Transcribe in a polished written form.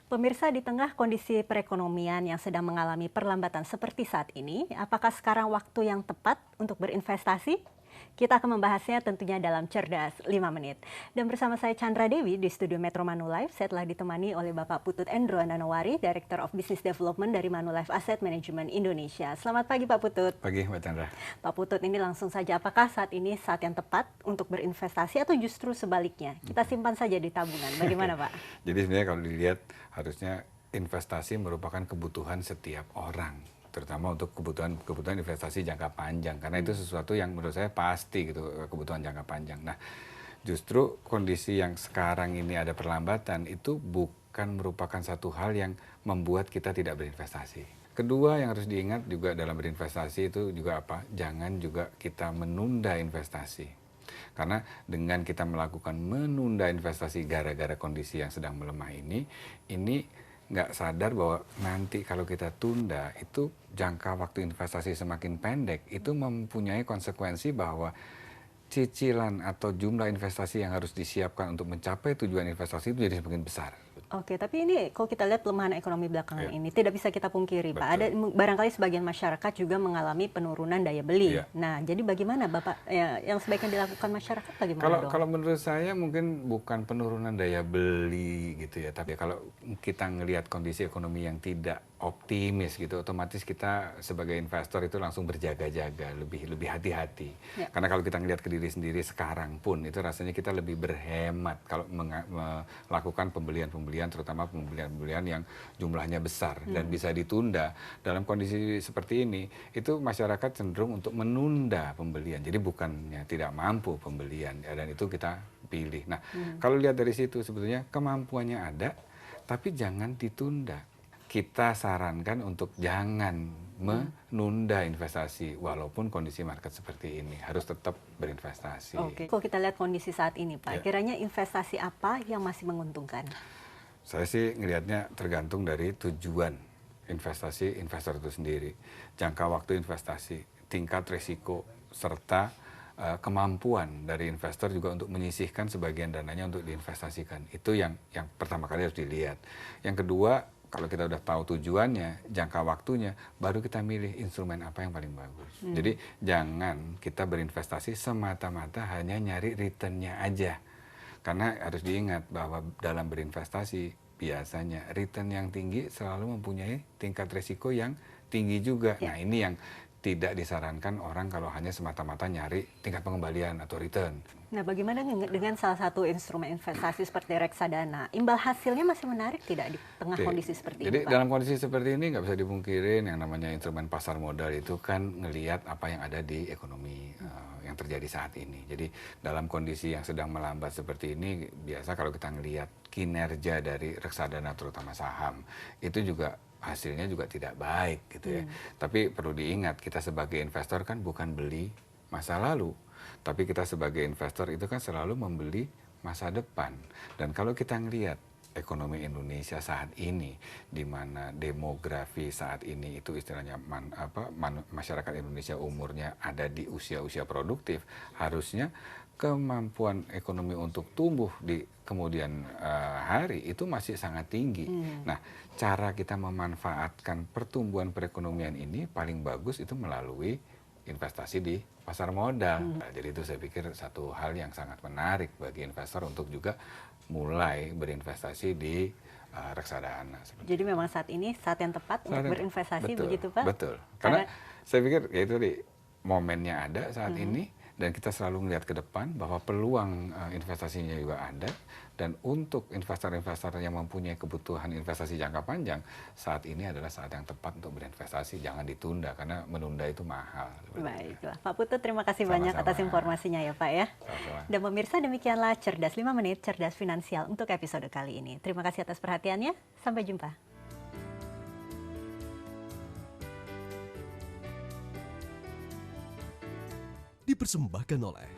Pemirsa, di tengah kondisi perekonomian yang sedang mengalami perlambatan seperti saat ini, apakah sekarang waktu yang tepat untuk berinvestasi? Kita akan membahasnya tentunya dalam Cerdas 5 Menit. Dan bersama saya Chandra Dewi di studio Metro Manulife, saya telah ditemani oleh Bapak Putut Endro Nanowari, Director of Business Development dari Manulife Asset Management Indonesia. Selamat pagi Pak Putut. Pagi Mbak Chandra. Pak Putut, ini langsung saja, apakah saat ini saat yang tepat untuk berinvestasi atau justru sebaliknya? Kita simpan saja di tabungan, bagaimana Pak? Jadi sebenarnya kalau dilihat harusnya investasi merupakan kebutuhan setiap orang, terutama untuk kebutuhan investasi jangka panjang, karena itu sesuatu yang menurut saya pasti gitu, kebutuhan jangka panjang. Nah, justru kondisi yang sekarang ini ada perlambatan itu bukan merupakan satu hal yang membuat kita tidak berinvestasi. Kedua yang harus diingat juga dalam berinvestasi itu juga apa? Jangan juga kita menunda investasi. Karena dengan kita melakukan menunda investasi gara-gara kondisi yang sedang melemah ini nggak sadar bahwa nanti kalau kita tunda itu jangka waktu investasi semakin pendek, itu mempunyai konsekuensi bahwa cicilan atau jumlah investasi yang harus disiapkan untuk mencapai tujuan investasi itu jadi semakin besar. Oke, tapi ini kalau kita lihat pelemahan ekonomi belakangan ini tidak bisa kita pungkiri, Pak. Ada barangkali sebagian masyarakat juga mengalami penurunan daya beli. Nah, jadi bagaimana Bapak yang sebaiknya dilakukan masyarakat bagaimana dong? Kalau menurut saya mungkin bukan penurunan daya beli gitu ya, tapi kalau kita ngelihat kondisi ekonomi yang tidak optimis gitu, otomatis kita sebagai investor itu langsung berjaga-jaga, lebih hati-hati. Karena kalau kita ngelihat ke diri sendiri sekarang pun itu rasanya kita lebih berhemat kalau melakukan pembelian, terutama pembelian yang jumlahnya besar dan bisa ditunda. Dalam kondisi seperti ini, itu masyarakat cenderung untuk menunda pembelian. Jadi bukannya tidak mampu pembelian, ya, dan itu kita pilih. Nah, kalau lihat dari situ sebetulnya kemampuannya ada, tapi jangan ditunda. Kita sarankan untuk jangan menunda investasi walaupun kondisi market seperti ini, harus tetap berinvestasi. Oke, kalau kita lihat kondisi saat ini Pak, kiranya investasi apa yang masih menguntungkan? Saya sih ngelihatnya tergantung dari tujuan investasi investor itu sendiri, jangka waktu investasi, tingkat risiko, serta kemampuan dari investor juga untuk menyisihkan sebagian dananya untuk diinvestasikan. Itu yang pertama kali harus dilihat. Yang kedua, kalau kita udah tahu tujuannya, jangka waktunya, baru kita milih instrumen apa yang paling bagus. Jadi jangan kita berinvestasi semata-mata hanya nyari returnnya aja. Karena harus diingat bahwa dalam berinvestasi biasanya return yang tinggi selalu mempunyai tingkat risiko yang tinggi juga. Nah, ini yang tidak disarankan orang kalau hanya semata-mata nyari tingkat pengembalian atau return. Nah, bagaimana dengan salah satu instrumen investasi seperti reksadana? Imbal hasilnya masih menarik tidak di tengah kondisi seperti ini, Jadi Pak? dalam kondisi seperti ini nggak bisa dipungkirin yang namanya instrumen pasar modal itu kan ngelihat apa yang ada di ekonomi yang terjadi saat ini. Jadi dalam kondisi yang sedang melambat seperti ini, biasa kalau kita ngelihat kinerja dari reksadana terutama saham, itu juga hasilnya juga tidak baik gitu ya. Tapi perlu diingat, kita sebagai investor kan bukan beli masa lalu, tapi kita sebagai investor itu kan selalu membeli masa depan. Dan kalau kita ngelihat ekonomi Indonesia saat ini, di mana demografi saat ini itu istilahnya masyarakat Indonesia umurnya ada di usia-usia produktif, harusnya kemampuan ekonomi untuk tumbuh di kemudian hari itu masih sangat tinggi. Nah, cara kita memanfaatkan pertumbuhan perekonomian ini paling bagus itu melalui investasi di pasar modal. Jadi itu saya pikir satu hal yang sangat menarik bagi investor untuk juga mulai berinvestasi di reksadana. Jadi memang saat ini saat yang tepat untuk berinvestasi, begitu Pak? Betul. Karena saya pikir ya itu tadi, momennya ada saat ini, dan kita selalu melihat ke depan bahwa peluang investasinya juga ada. Dan untuk investor-investor yang mempunyai kebutuhan investasi jangka panjang, saat ini adalah saat yang tepat untuk berinvestasi. Jangan ditunda, karena menunda itu mahal. Baiklah, Pak Putut, terima kasih banyak atas informasinya ya Pak ya. Dan pemirsa, demikianlah Cerdas 5 Menit, Cerdas Finansial untuk episode kali ini. Terima kasih atas perhatiannya, sampai jumpa. Dipersembahkan oleh